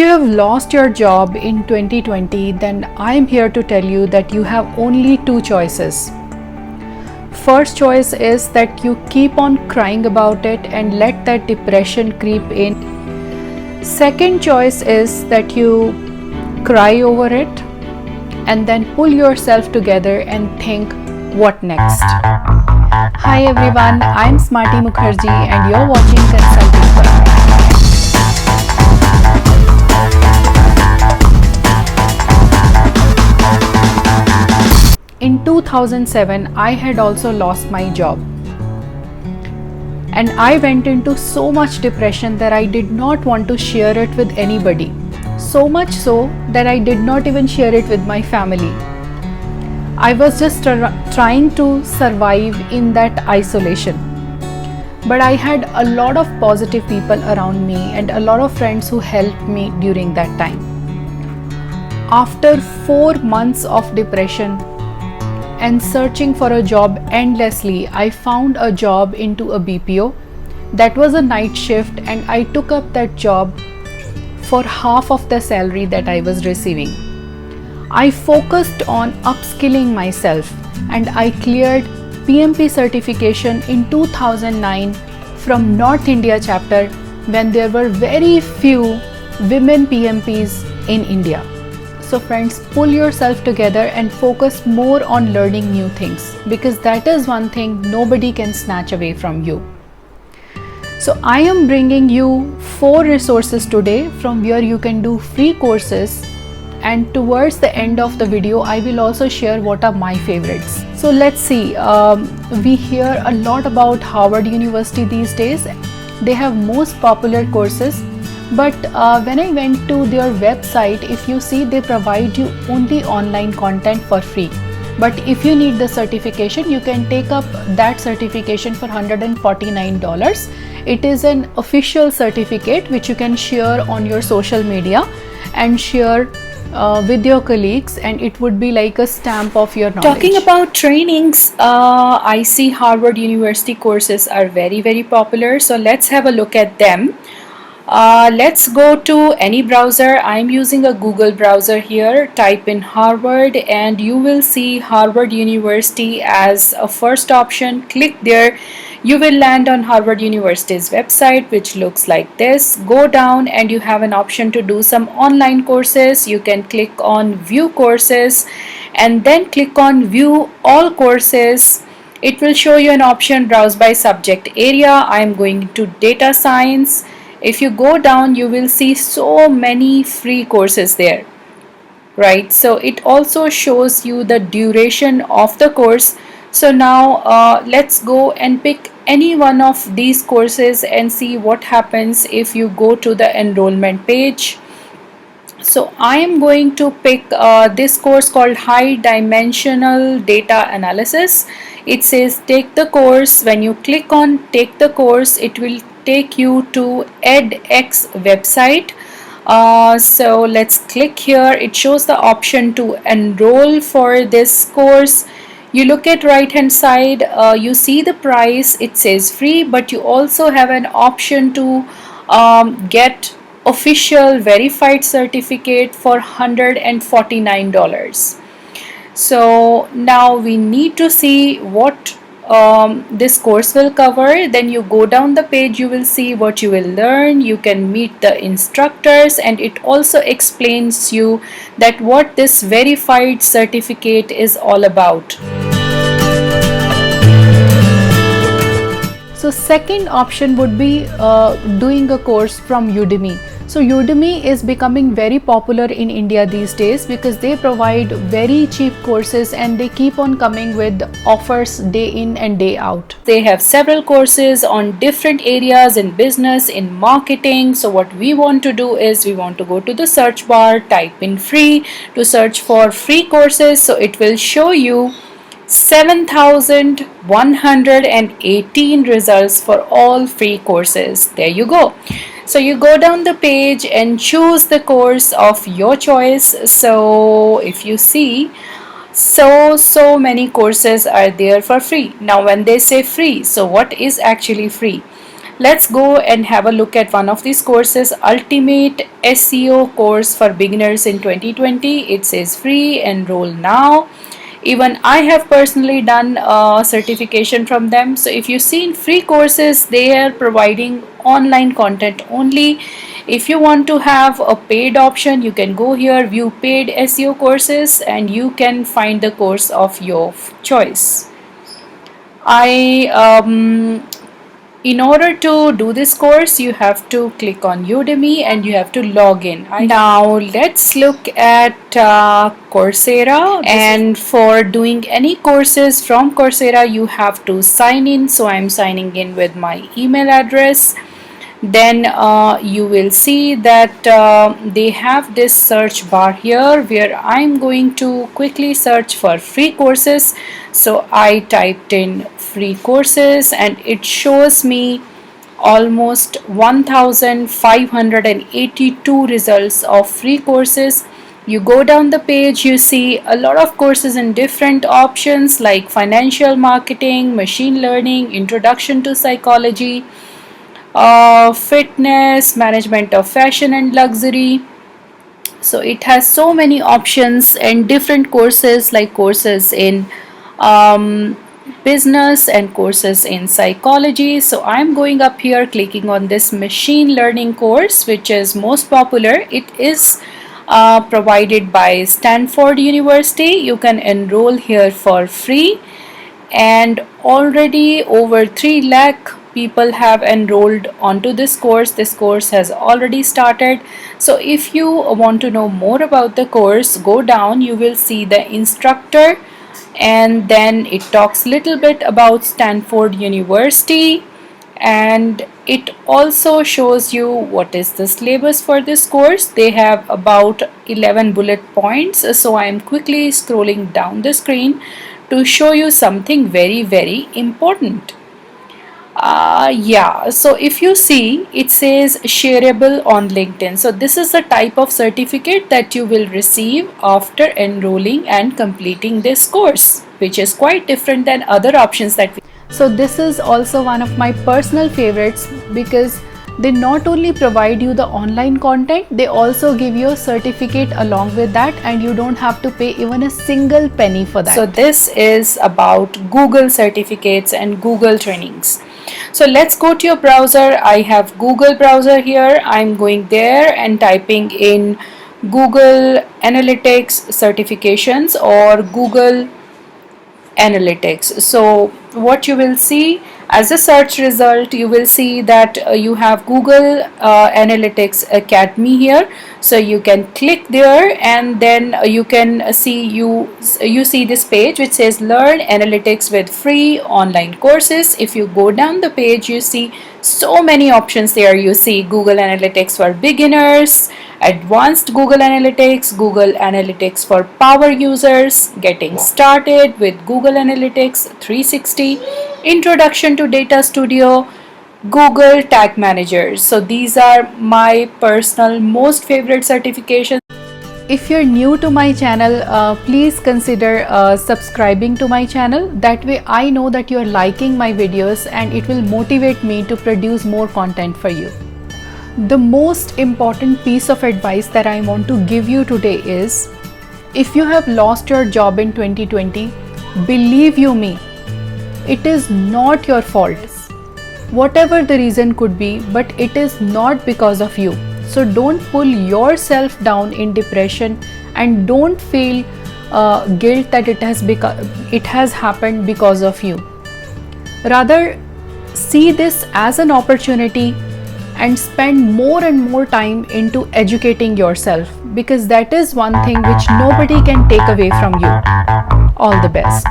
you have lost your job in 2020, then I am here to tell you that you have only two choices. First choice is that you keep on crying about it and let that depression creep in. Second choice is that you cry over it and then pull yourself together and think, what next? Hi everyone, I'm Smarty Mukherjee and you're watching Consulting Club. In 2007, I had also lost my job. And I went into so much depression that I did not want to share it with anybody. So much so that I did not even share it with my family. I was just trying to survive in that isolation. But I had a lot of positive people around me and a lot of friends who helped me during that time. After 4 months of depression and searching for a job endlessly, I found a job into a BPO. That was a night shift and I took up that job for half of the salary that I was receiving. I focused on upskilling myself and I cleared PMP certification in 2009 from North India chapter when there were very few women PMPs in India. So friends, pull yourself together and focus more on learning new things, because that is one thing nobody can snatch away from you. So I am bringing you 4 resources today from where you can do free courses, and towards the end of the video I will also share what are my favorites. So let's see, we hear a lot about Harvard University these days. They have most popular courses. But when I went to their website, if you see, they provide you only online content for free. But if you need the certification, you can take up that certification for $149. It is an official certificate which you can share on your social media and share with your colleagues, and it would be like a stamp of your knowledge. Talking about trainings, I see Harvard University courses are very popular. So let's have a look at them. Let's go to any browser. I'm using a Google browser here. Type in Harvard and you will see Harvard University as a first option. Click there. You will land on Harvard University's website, which looks like this. Go down and you have an option to do some online courses. You can click on view courses and then click on view all courses. It will show you an option, browse by subject area. I'm going to data science. If you go down, you will see so many free courses there, right? So it also shows you the duration of the course. So now let's go and pick any one of these courses and see what happens if you go to the enrollment page. So I am going to pick this course called High Dimensional Data Analysis. It says take the course. When you click on take the course, it will take you to edX website. So let's click here. It shows the option to enroll for this course. You look at right hand side, you see the price. It says free, but you also have an option to get official verified certificate for $149. So now we need to see what this course will cover. Then you go down the page, you will see what you will learn. You can meet the instructors, and it also explains you that what this verified certificate is all about. So second option would be doing a course from Udemy. So Udemy is becoming very popular in India these days because they provide very cheap courses and they keep on coming with offers day in and day out. They have several courses on different areas in business, in marketing. So what we want to do is we want to go to the search bar, type in free to search for free courses. So it will show you 7,118 results for all free courses. There you go. So you go down the page and choose the course of your choice. So if you see, so many courses are there for free. Now when they say free, so what is actually free? Let's go and have a look at one of these courses, Ultimate SEO Course for Beginners in 2020. It says free, enroll now. Even I have personally done a certification from them. So if you see in free courses, they are providing online content only. If you want to have a paid option, you can go here, view paid SEO courses, and you can find the course of your choice. In order to do this course, you have to click on Udemy and you have to log in. Now let's look at Coursera. And for doing any courses from Coursera, you have to sign in. So I'm signing in with my email address. Then you will see that they have this search bar here where I'm going to quickly search for free courses. So I typed in free courses and it shows me almost 1582 results of free courses. You go down the page, you see a lot of courses in different options like financial marketing, machine learning, introduction to psychology, fitness, management of fashion and luxury. So it has so many options and different courses like courses in business and courses in psychology. So I'm going up here, clicking on this machine learning course, which is most popular. It is provided by Stanford University. You can enroll here for free, and already over 3 lakh people have enrolled onto this course. This course has already started. So if you want to know more about the course, go down, you will see the instructor, and then it talks little bit about Stanford University, and it also shows you what is the syllabus for this course. They have about 11 bullet points. So I am quickly scrolling down the screen to show you something very important. So if you see, it says shareable on LinkedIn. So this is the type of certificate that you will receive after enrolling and completing this course, which is quite different than other options that we. So this is also one of my personal favorites because they not only provide you the online content, they also give you a certificate along with that, and you don't have to pay even a single penny for that. So this is about Google certificates and Google trainings. So let's go to your browser. I have Google browser here. I'm going there and typing in Google Analytics certifications or Google Analytics. So what you will see as a search result, you will see that you have Google Analytics Academy here. So you can click there, and then you can see you see this page which says learn analytics with free online courses. If you go down the page, you see so many options there. You see Google Analytics for beginners, advanced Google Analytics for power users, getting started with Google Analytics 360, introduction to Data Studio, Google Tag Manager. So these are my personal most favorite certifications. If you're new to my channel, please consider subscribing to my channel. That way I know that you're liking my videos and it will motivate me to produce more content for you. The most important piece of advice that I want to give you today is, if you have lost your job in 2020, believe you me, it is not your fault. Whatever the reason could be, but it is not because of you. So don't pull yourself down in depression and don't feel guilt that it has happened because of you. Rather, see this as an opportunity and spend more and more time into educating yourself, because that is one thing which nobody can take away from you. All the best.